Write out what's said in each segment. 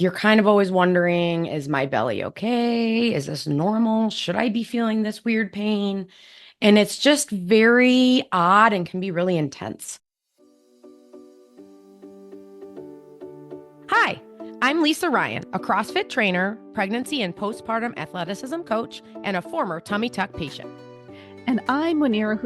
You're kind of always wondering, is my belly okay? Is this normal? Should I be feeling this weird pain? And it's just very odd and can be really intense. Hi, I'm Lisa Ryan, a CrossFit trainer, pregnancy and postpartum athleticism coach, and a former tummy tuck patient. And I'm Munira,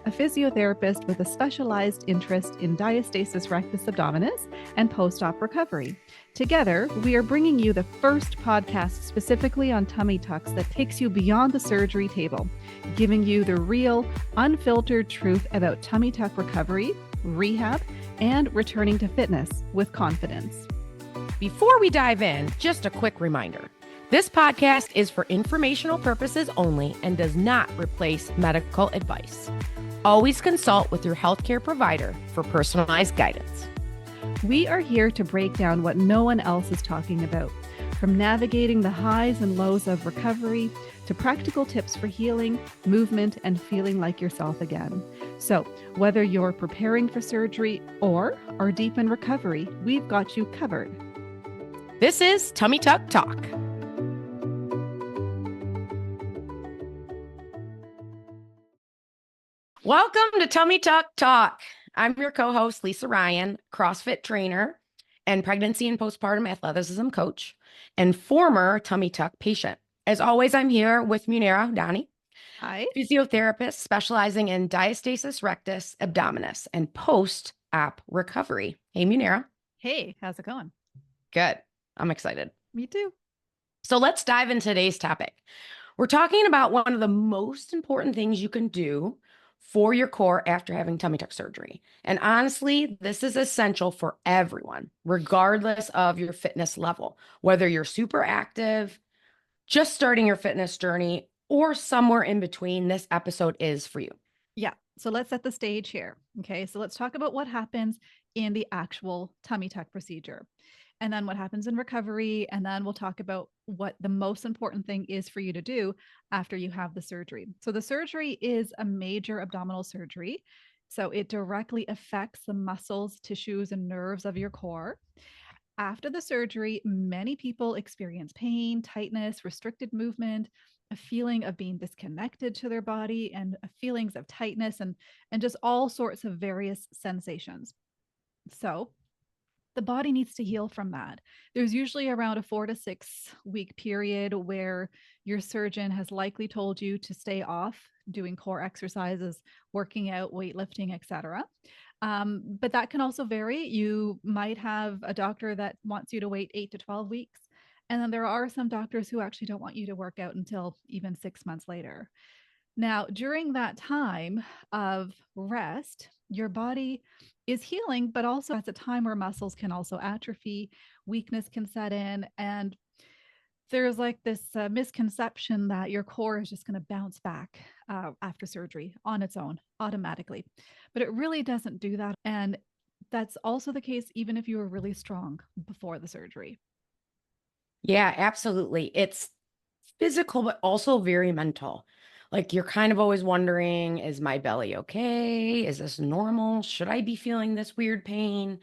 a physiotherapist with a specialized interest in diastasis rectus abdominis and post-op recovery. Together, we are bringing you the first podcast specifically on tummy tucks that takes you beyond the surgery table, giving you the real, unfiltered truth about tummy tuck recovery, rehab, and returning to fitness with confidence. Before we dive in, just a quick reminder. This podcast is for informational purposes only and does not replace medical advice. Always consult with your healthcare provider for personalized guidance. We are here to break down what no one else is talking about, from navigating the highs and lows of recovery to practical tips for healing, movement, and feeling like yourself again. So, whether you're preparing for surgery or are deep in recovery, we've got you covered. This is Tummy Tuck Talk. Welcome to Tummy Tuck Talk. I'm your co-host, Lisa Ryan, CrossFit trainer and pregnancy and postpartum athleticism coach and former tummy tuck patient. As always, I'm here with Munira, Hi. physiotherapist specializing in diastasis rectus abdominis and post-op recovery. Hey, Munira. Hey, how's it going? Good. I'm excited. Me too. So let's dive into today's topic. We're talking about one of the most important things you can do for your core after having tummy tuck surgery. And honestly, this is essential for everyone, regardless of your fitness level, whether you're super active, just starting your fitness journey, or somewhere in between. This episode is for you. Yeah. So let's set the stage here. Okay. So let's talk about what happens in the actual tummy tuck procedure, and then what happens in recovery. And then we'll talk about what the most important thing is for you to do after you have the surgery. So the surgery is a major abdominal surgery. So it directly affects the muscles, tissues, and nerves of your core. After the surgery, many people experience pain, tightness, restricted movement, a feeling of being disconnected to their body, and feelings of tightness and just all sorts of various sensations. So, the body needs to heal from that. There's usually around a 4 to 6 week period where your surgeon has likely told you to stay off doing core exercises, working out, weightlifting, etc. But that can also vary. You might have a doctor that wants you to wait 8 to 12 weeks. And then there are some doctors who actually don't want you to work out until even 6 months later. Now, during that time of rest, your body is healing, but also that's a time where muscles can also atrophy, weakness can set in, and there's like this misconception that your core is just going to bounce back after surgery on its own automatically. But it really doesn't do that. And that's also the case even if you were really strong before the surgery. Yeah, absolutely. It's physical, but also very mental. Like you're kind of always wondering, is my belly okay? Is this normal? Should I be feeling this weird pain?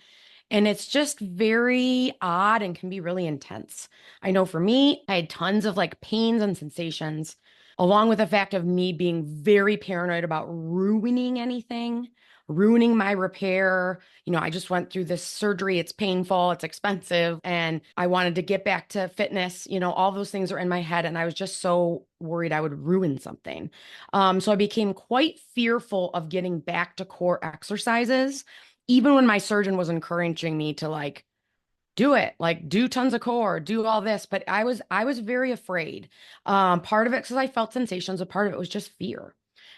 And it's just very odd and can be really intense. I know for me, I had tons of like pains and sensations, along with the fact of me being very paranoid about ruining anything, ruining my repair. I just went through this surgery. It's painful, it's expensive, and I wanted to get back to fitness. All those things are in my head, and I was just so worried I would ruin something. So I became quite fearful of getting back to core exercises, even when my surgeon was encouraging me to like do it, like do tons of core, do all this. But I was very afraid. Part of it because I felt sensations, but part of it was just fear.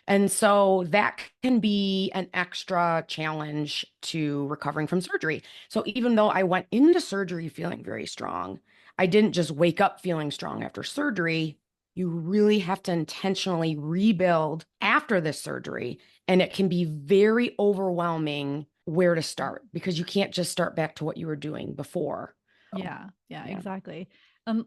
And so that can be an extra challenge to recovering from surgery. So even though I went into surgery feeling very strong, I didn't just wake up feeling strong after surgery. You really have to intentionally rebuild after this surgery. And it can be very overwhelming where to start because you can't just start back to what you were doing before. So, Yeah, yeah. exactly.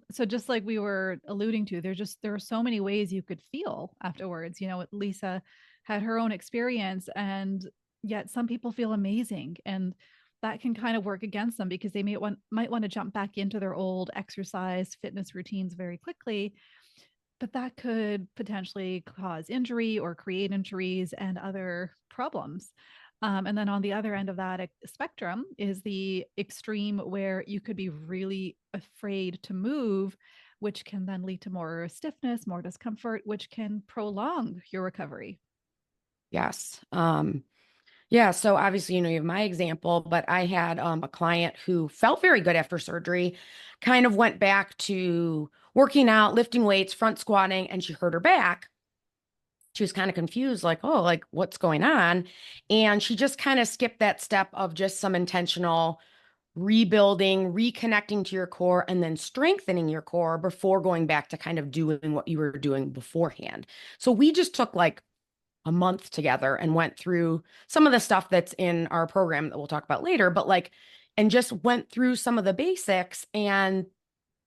So just like we were alluding to, there are so many ways you could feel afterwards. Lisa had her own experience, and yet some people feel amazing. And that can kind of work against them because they might want to jump back into their old exercise fitness routines very quickly, but that could potentially cause injury or create injuries and other problems. And then on the other end of that spectrum is the extreme where you could be really afraid to move, which can then lead to more stiffness, more discomfort, which can prolong your recovery. Yes. Yeah, so obviously, you have my example, but I had a client who felt very good after surgery, kind of went back to working out, lifting weights, front squatting, and she hurt her back. She was kind of confused, like, oh, like what's going on? And she just kind of skipped that step of just some intentional rebuilding, reconnecting to your core, and then strengthening your core before going back to kind of doing what you were doing beforehand. So we just took like a month together and went through some of the stuff that's in our program that we'll talk about later, but like, and just went through some of the basics, and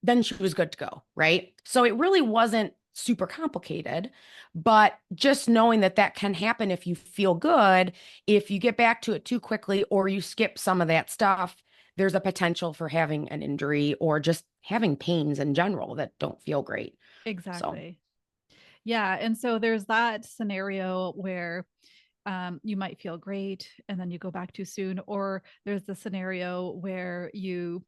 then she was good to go. Right. So it really wasn't super complicated, but just knowing that that can happen if you feel good, if you get back to it too quickly or you skip some of that stuff, there's a potential for having an injury or just having pains in general that don't feel great. So, Exactly. Yeah. And so there's that scenario where you might feel great and then you go back too soon, or there's the scenario where you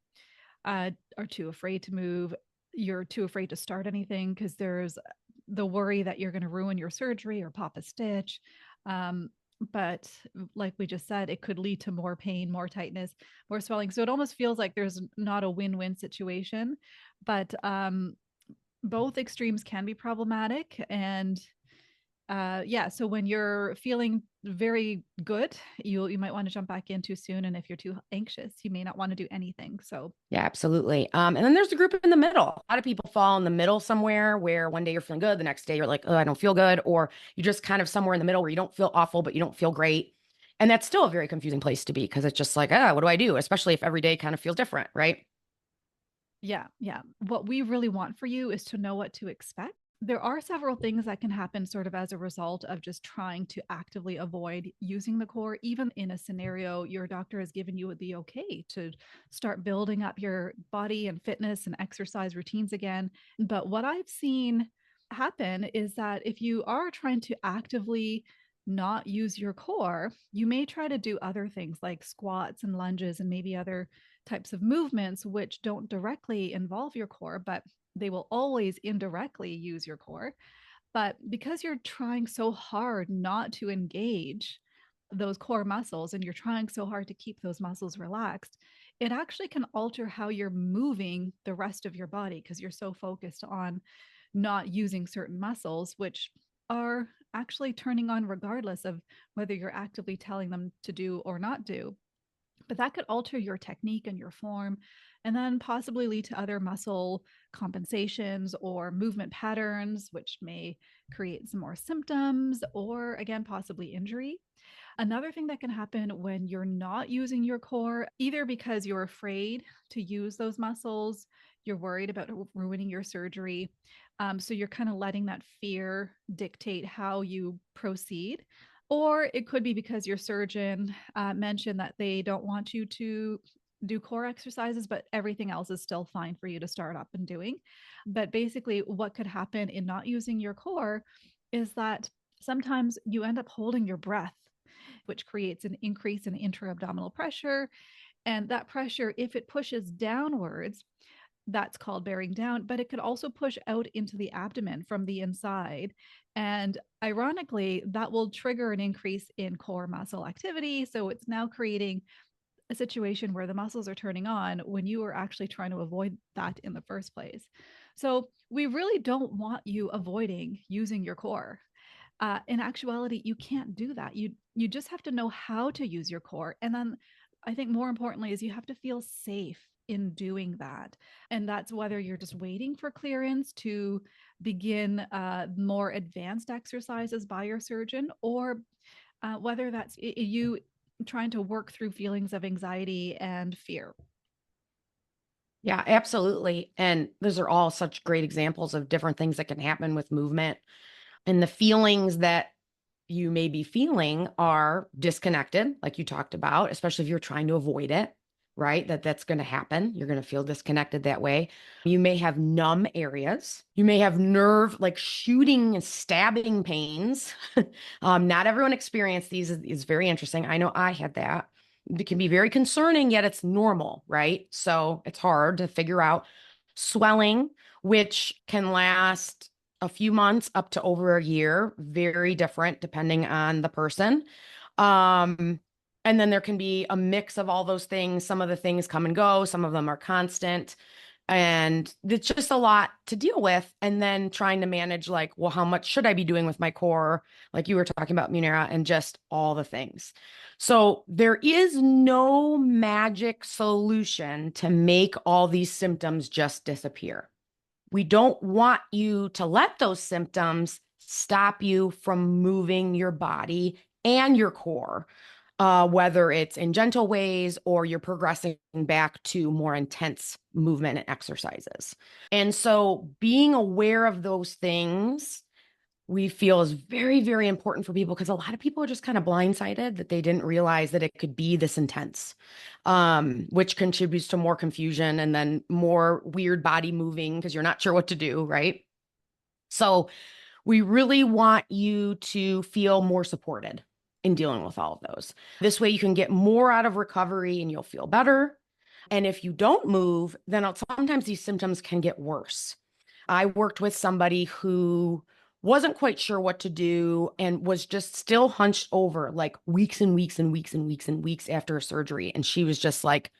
are too afraid to move. You're too afraid to start anything because there's the worry that you're going to ruin your surgery or pop a stitch. Um, but like we just said, it could lead to more pain, more tightness, more swelling. So it almost feels like there's not a win-win situation. But both extremes can be problematic. And yeah, so when you're feeling very good, you might want to jump back in too soon. And if you're too anxious, you may not want to do anything. So yeah, absolutely. And then there's the group in the middle. A lot of people fall in the middle somewhere where one day you're feeling good, the next day you're like, oh, I don't feel good, or you're just kind of somewhere in the middle where you don't feel awful, but you don't feel great. And that's still a very confusing place to be because it's just like, what do I do? Especially if every day kind of feels different, right? yeah, yeah. What we really want for you is to know what to expect. There are several things that can happen sort of as a result of just trying to actively avoid using the core, even in a scenario your doctor has given you the okay to start building up your body and fitness and exercise routines again. But what I've seen happen is that if you are trying to actively not use your core, you may try to do other things like squats and lunges and maybe other types of movements which don't directly involve your core, but they will always indirectly use your core. But because you're trying so hard not to engage those core muscles and you're trying so hard to keep those muscles relaxed, it actually can alter how you're moving the rest of your body because you're so focused on not using certain muscles, which are actually turning on regardless of whether you're actively telling them to do or not do. But that could alter your technique and your form, and then possibly lead to other muscle compensations or movement patterns, which may create some more symptoms or, again, possibly injury. Another thing that can happen when you're not using your core, either because you're afraid to use those muscles, you're worried about ruining your surgery. So you're kind of letting that fear dictate how you proceed. Or it could be because your surgeon mentioned that they don't want you to do core exercises, but everything else is still fine for you to start up and doing. But basically, what could happen in not using your core is that sometimes you end up holding your breath, which creates an increase in intra-abdominal pressure. And that pressure, if it pushes downwards, that's called bearing down, but it could also push out into the abdomen from the inside. And ironically, that will trigger an increase in core muscle activity. So it's now creating a situation where the muscles are turning on when you were actually trying to avoid that in the first place. So we really don't want you avoiding using your core. In actuality, you can't do that. You just have to know how to use your core, and then I think more importantly is you have to feel safe in doing that, and that's whether you're just waiting for clearance to begin more advanced exercises by your surgeon, or whether that's you trying to work through feelings of anxiety and fear. Yeah, absolutely. And those are all such great examples of different things that can happen with movement and the feelings that you may be feeling are disconnected, like you talked about, especially if you're trying to avoid it, right? That's going to happen. You're going to feel disconnected that way. You may have numb areas. You may have nerve, like shooting and stabbing pains. Not everyone experienced these is very interesting. I know I had that. It can be very concerning, yet it's normal, right? So it's hard to figure out. Swelling, which can last a few months up to over a year, very different depending on the person. Um, and then there can be a mix of all those things. Some of the things come and go, some of them are constant. And it's just a lot to deal with. And then trying to manage, like, well, how much should I be doing with my core? Like you were talking about, Munira, and just all the things. So there is no magic solution to make all these symptoms just disappear. We don't want you to let those symptoms stop you from moving your body and your core, whether it's in gentle ways or you're progressing back to more intense movement and exercises. And so being aware of those things we feel is very, very important for people because a lot of people are just kind of blindsided that they didn't realize that it could be this intense, which contributes to more confusion and then more weird body moving because you're not sure what to do, right? So we really want you to feel more supported in dealing with all of those. This way you can get more out of recovery and you'll feel better. And if you don't move, then sometimes these symptoms can get worse. I worked with somebody who wasn't quite sure what to do and was just still hunched over like weeks and weeks and weeks and weeks and weeks after a surgery. And she was just like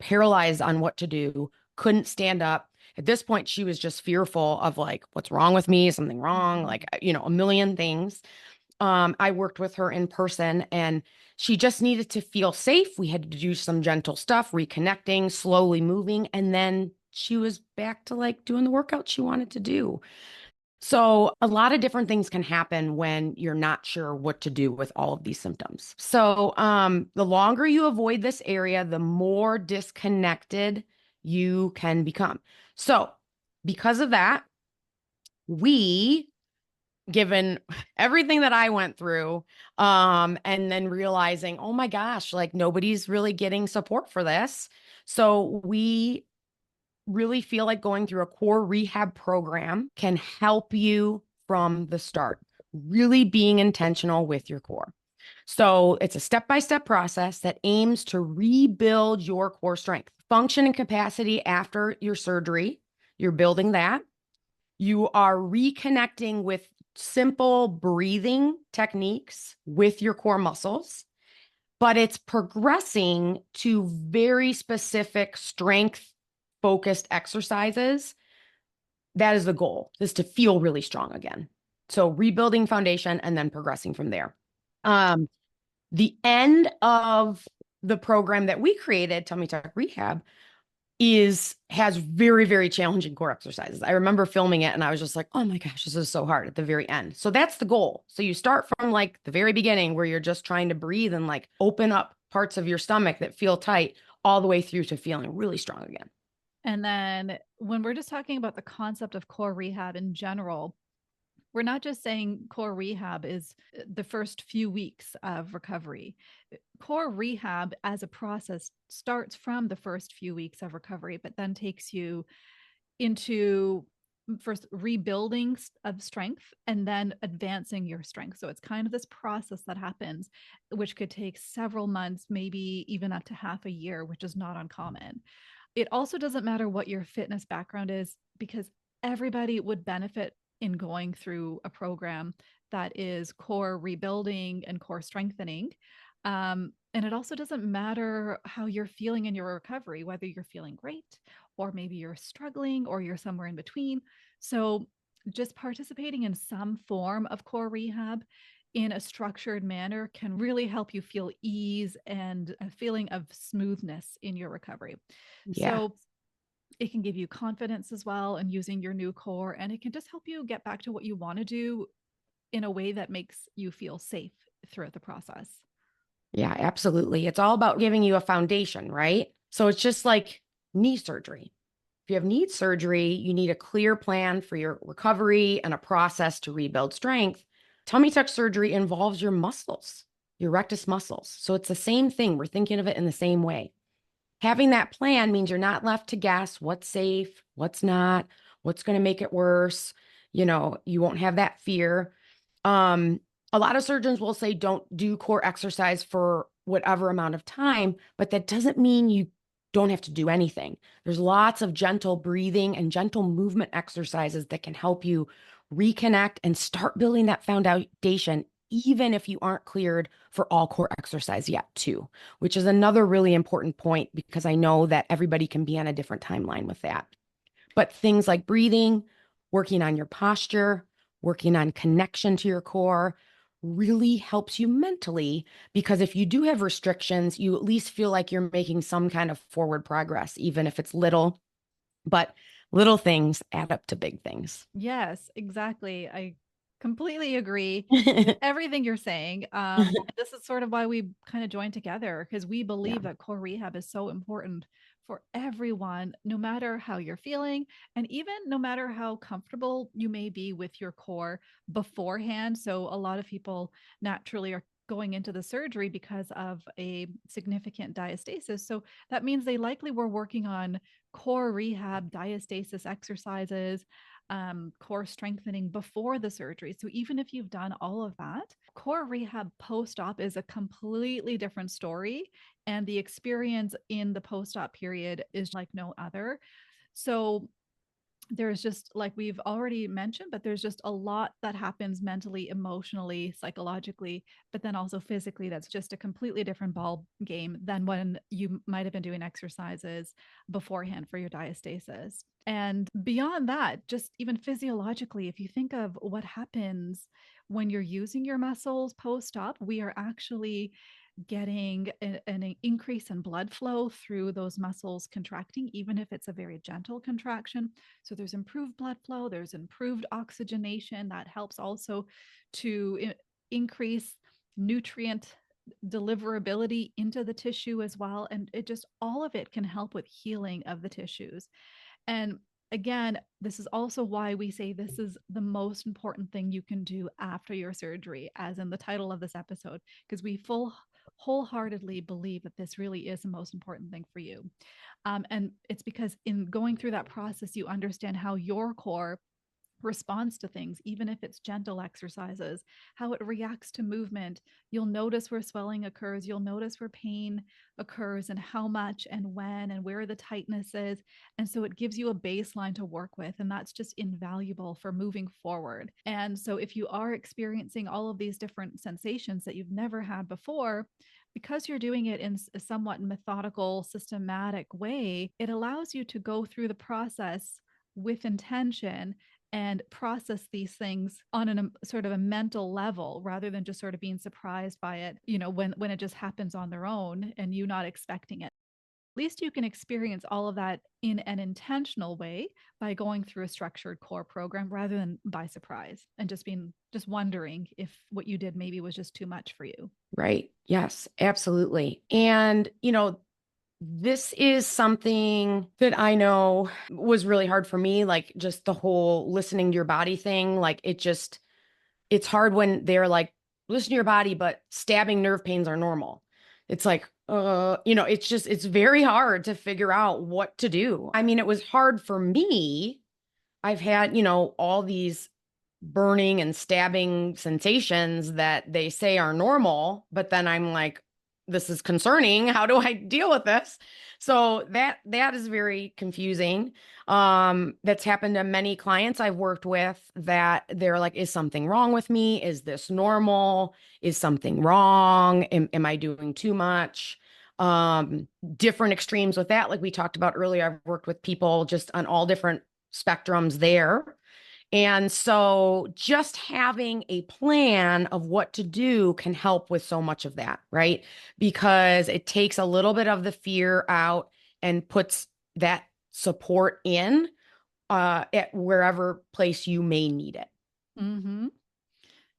paralyzed on what to do, couldn't stand up. At this point, she was just fearful of like, what's wrong with me? Is something wrong? Like, a million things. I worked with her in person and she just needed to feel safe. We had to do some gentle stuff, reconnecting, slowly moving. And then she was back to like doing the workout she wanted to do. So, a lot of different things can happen when you're not sure what to do with all of these symptoms. So, the longer you avoid this area, the more disconnected you can become. So, because of that, we, given everything that I went through, and then realizing, oh my gosh, like nobody's really getting support for this. So, we really feel like going through a core rehab program can help you from the start, really being intentional with your core. So it's a step-by-step process that aims to rebuild your core strength, function, and capacity after your surgery. You're building that. You are reconnecting with simple breathing techniques with your core muscles, but it's progressing to very specific strength focused exercises. That is the goal, is to feel really strong again. So rebuilding foundation and then progressing from there. The end of the program that we created, Tummy Tuck Rehab, has very, very challenging core exercises. I remember filming it and I was just like, oh my gosh, this is so hard at the very end. So that's the goal. So you start from like the very beginning where you're just trying to breathe and like open up parts of your stomach that feel tight all the way through to feeling really strong again. And then when we're just talking about the concept of core rehab in general, we're not just saying core rehab is the first few weeks of recovery. Core rehab as a process starts from the first few weeks of recovery, but then takes you into first rebuilding of strength and then advancing your strength. So it's kind of this process that happens, which could take several months, maybe even up to half a year, which is not uncommon. It also doesn't matter what your fitness background is because everybody would benefit in going through a program that is core rebuilding and core strengthening. And it also doesn't matter how you're feeling in your recovery, whether you're feeling great or maybe you're struggling or you're somewhere in between. So, just participating in some form of core rehab in a structured manner can really help you feel ease and a feeling of smoothness in your recovery. Yeah. So, it can give you confidence as well in using your new core, and it can just help you get back to what you want to do in a way that makes you feel safe throughout the process. Yeah, absolutely. It's all about giving you a foundation, right? So it's just like knee surgery. If you have knee surgery, you need a clear plan for your recovery and a process to rebuild strength. Tummy tuck surgery involves your muscles, your rectus muscles. So it's the same thing. We're thinking of it in the same way. Having that plan means you're not left to guess what's safe, what's not, what's going to make it worse. You won't have that fear. Um, a lot of surgeons will say don't do core exercise for whatever amount of time, but that doesn't mean you don't have to do anything. There's lots of gentle breathing and gentle movement exercises that can help you reconnect and start building that foundation, even if you aren't cleared for all core exercise yet, too, which is another really important point because I know that everybody can be on a different timeline with that. But things like breathing, working on your posture, working on connection to your core really helps you mentally because if you do have restrictions, you at least feel like you're making some kind of forward progress, even if it's little, but little things add up to big things. Yes, exactly. I completely agree with everything you're saying. This is sort of why we kind of joined together because we Yeah, believe that core rehab is so important for everyone, no matter how you're feeling, and even no matter how comfortable you may be with your core beforehand. So, a lot of people naturally are going into the surgery because of a significant diastasis. So, that means they likely were working on core rehab, diastasis exercises, core strengthening before the surgery. So even if you've done all of that, core rehab post op is a completely different story. And the experience in the post op period is like no other. So there's just like we've already mentioned, but there's just a lot that happens mentally, emotionally, psychologically, but then also physically. That's just a completely different ball game than when you might have been doing exercises beforehand for your diastasis. And beyond that, just even physiologically, if you think of what happens when you're using your muscles post op, we are actually getting an increase in blood flow through those muscles contracting, even if it's a very gentle contraction. So there's improved blood flow, there's improved oxygenation that helps also to increase nutrient deliverability into the tissue as well. And it just all of it can help with healing of the tissues. And again, this is also why we say this is the most important thing you can do after your surgery, as in the title of this episode, because we wholeheartedly believe that this really is the most important thing for you. And it's because in going through that process, you understand how your core responds to things, even if it's gentle exercises, how it reacts to movement. You'll notice where swelling occurs, you'll notice where pain occurs, and how much and when and where the tightness is. And so it gives you a baseline to work with. And that's just invaluable for moving forward. And so if you are experiencing all of these different sensations that you've never had before, because you're doing it in a somewhat methodical, systematic way, it allows you to go through the process with intention and process these things on a sort of a mental level rather than just sort of being surprised by it, when it just happens on their own and you not expecting it. At least you can experience all of that in an intentional way by going through a structured core program rather than by surprise and just wondering if what you did maybe was just too much for you. right. Yes, absolutely. And, this is something that I know was really hard for me, like just the whole listening to your body thing. It's hard when they're like, listen to your body, but stabbing nerve pains are normal. It's like, it's very hard to figure out what to do. I mean, it was hard for me. I've had, all these burning and stabbing sensations that they say are normal, but then I'm like, this is concerning. How do I deal with this? So that is very confusing. That's happened to many clients I've worked with that they're like, is something wrong with me? Is this normal? Is something wrong? Am I doing too much? Different extremes with that, like we talked about earlier. I've worked with people just on all different spectrums there. And so just having a plan of what to do can help with so much of that, right? Because it takes a little bit of the fear out and puts that support in at wherever place you may need it. Mm-hmm.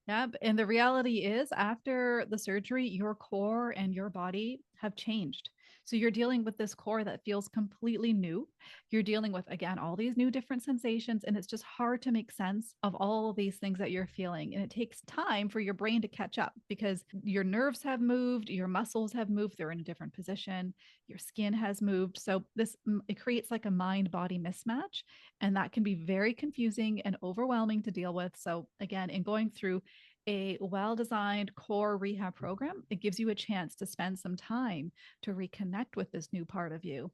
Yep. And the reality is, after the surgery, your core and your body have changed. So you're dealing with this core that feels completely new. You're dealing with, again, all these new different sensations, and it's just hard to make sense of all of these things that you're feeling. And it takes time for your brain to catch up because your nerves have moved, your muscles have moved, they're in a different position, your skin has moved. So it creates like a mind body mismatch, and that can be very confusing and overwhelming to deal with. So again, in going through a well-designed core rehab program, it gives you a chance to spend some time to reconnect with this new part of you.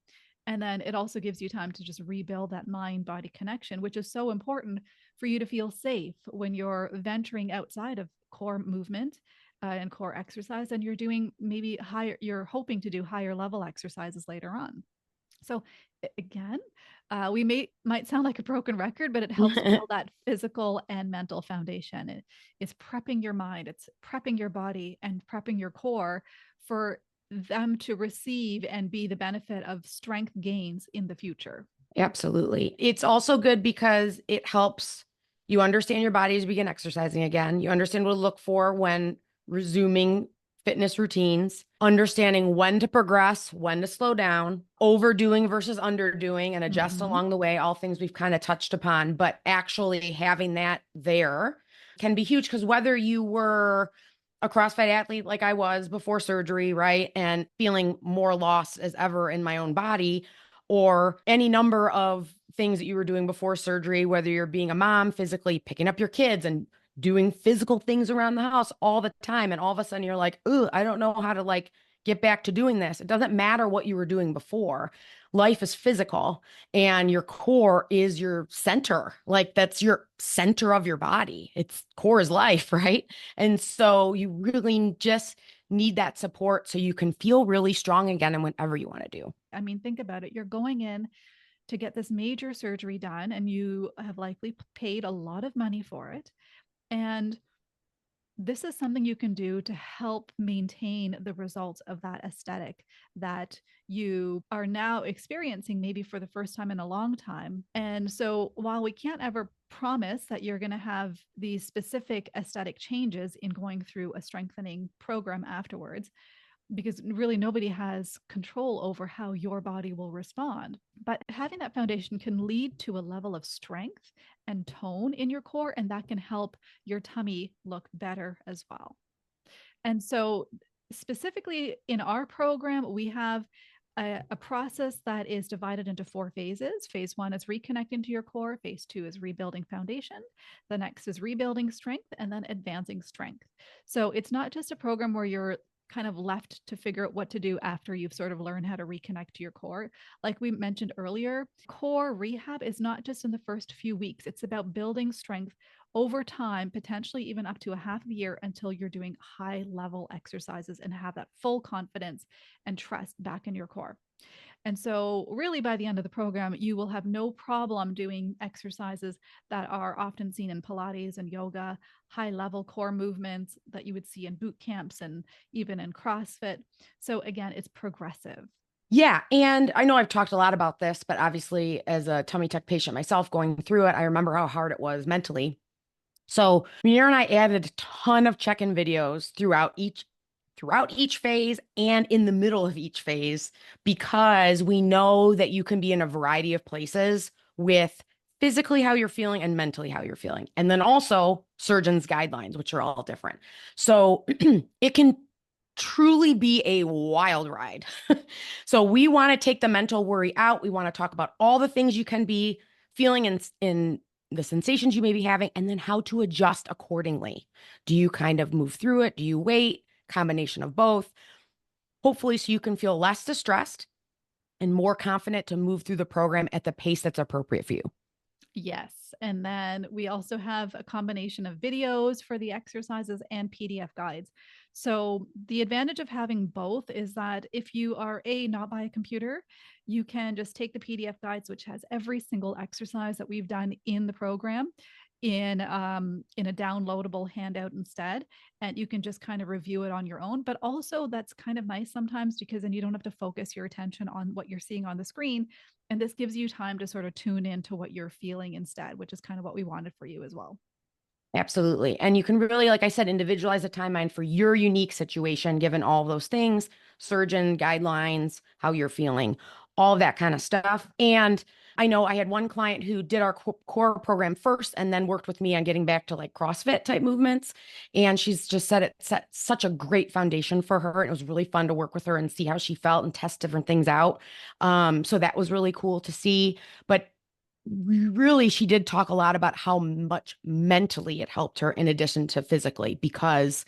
And then it also gives you time to just rebuild that mind body connection, which is so important for you to feel safe when you're venturing outside of core movement and core exercise, and you're doing maybe higher, you're hoping to do higher level exercises later on. So again, we might sound like a broken record, but it helps build that physical and mental foundation. It's prepping your mind, it's prepping your body, and prepping your core for them to receive and be the benefit of strength gains in the future. Absolutely. It's also good because it helps you understand your body as you begin exercising again. You understand what to look for when resuming fitness routines, understanding when to progress, when to slow down, overdoing versus underdoing, and adjust Mm-hmm. along the way, all things we've kind of touched upon. But actually having that there can be huge because whether you were a CrossFit athlete like I was before surgery, right? And feeling more lost as ever in my own body, or any number of things that you were doing before surgery, whether you're being a mom, physically picking up your kids and doing physical things around the house all the time. And all of a sudden you're like, ooh, I don't know how to like get back to doing this. It doesn't matter what you were doing before. Life is physical and your core is your center. Like that's your center of your body. It's core is life, right? And so you really just need that support so you can feel really strong again and whatever you want to do. I mean, think about it. You're going in to get this major surgery done, and you have likely paid a lot of money for it. And this is something you can do to help maintain the results of that aesthetic that you are now experiencing, maybe for the first time in a long time. And so, while we can't ever promise that you're going to have these specific aesthetic changes in going through a strengthening program afterwards, because really nobody has control over how your body will respond. But having that foundation can lead to a level of strength and tone in your core, and that can help your tummy look better as well. And so, specifically in our program, we have a process that is divided into 4 phases. Phase 1 is reconnecting to your core. Phase 2 is rebuilding foundation. The next is rebuilding strength, and then advancing strength. So it's not just a program where you're kind of left to figure out what to do after you've sort of learned how to reconnect to your core. Like we mentioned earlier, core rehab is not just in the first few weeks, it's about building strength over time, potentially even up to a half a year, until you're doing high level exercises and have that full confidence and trust back in your core. And so, really, by the end of the program, you will have no problem doing exercises that are often seen in Pilates and yoga, high level core movements that you would see in boot camps and even in CrossFit. So, again, it's progressive. Yeah. And I know I've talked a lot about this, but obviously, as a tummy tuck patient myself going through it, I remember how hard it was mentally. So Munira and I added a ton of check-in videos throughout each phase and in the middle of each phase because we know that you can be in a variety of places with physically how you're feeling and mentally how you're feeling. And then also surgeons' guidelines, which are all different. So it can truly be a wild ride. So we want to take the mental worry out. We want to talk about all the things you can be feeling in the sensations you may be having, and then how to adjust accordingly. Do you kind of move through it? Do you wait? Combination of both. Hopefully, so you can feel less distressed and more confident to move through the program at the pace that's appropriate for you. Yes. And then we also have a combination of videos for the exercises and PDF guides. So the advantage of having both is that if you are not by a computer, you can just take the PDF guides, which has every single exercise that we've done in the program in a downloadable handout instead, and you can just kind of review it on your own. But also that's kind of nice sometimes, because then you don't have to focus your attention on what you're seeing on the screen, and this gives you time to sort of tune into what you're feeling instead, which is kind of what we wanted for you as well. Absolutely. And you can really, like I said, individualize a timeline for your unique situation, given all those things, surgeon guidelines, how you're feeling, all of that kind of stuff. And I know I had one client who did our core program first and then worked with me on getting back to like CrossFit type movements. And she's just said it set such a great foundation for her. And it was really fun to work with her and see how she felt and test different things out. So that was really cool to see. But really, she did talk a lot about how much mentally it helped her in addition to physically because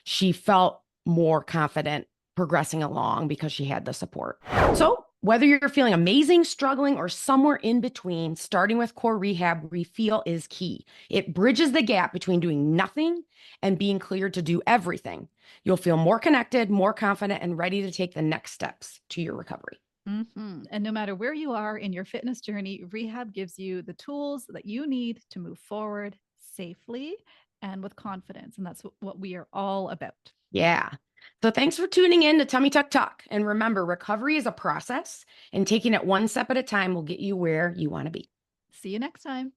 she felt more confident progressing along because she had the support. So, whether you're feeling amazing, struggling, or somewhere in between, starting with core rehab, we feel is key. It bridges the gap between doing nothing and being cleared to do everything. You'll feel more connected, more confident, and ready to take the next steps to your recovery. And no matter where you are in your fitness journey, rehab gives you the tools that you need to move forward safely and with confidence. And that's what we are all about. Yeah. So thanks for tuning in to Tummy Tuck Talk. And remember, recovery is a process, and taking it one step at a time will get you where you want to be. See you next time.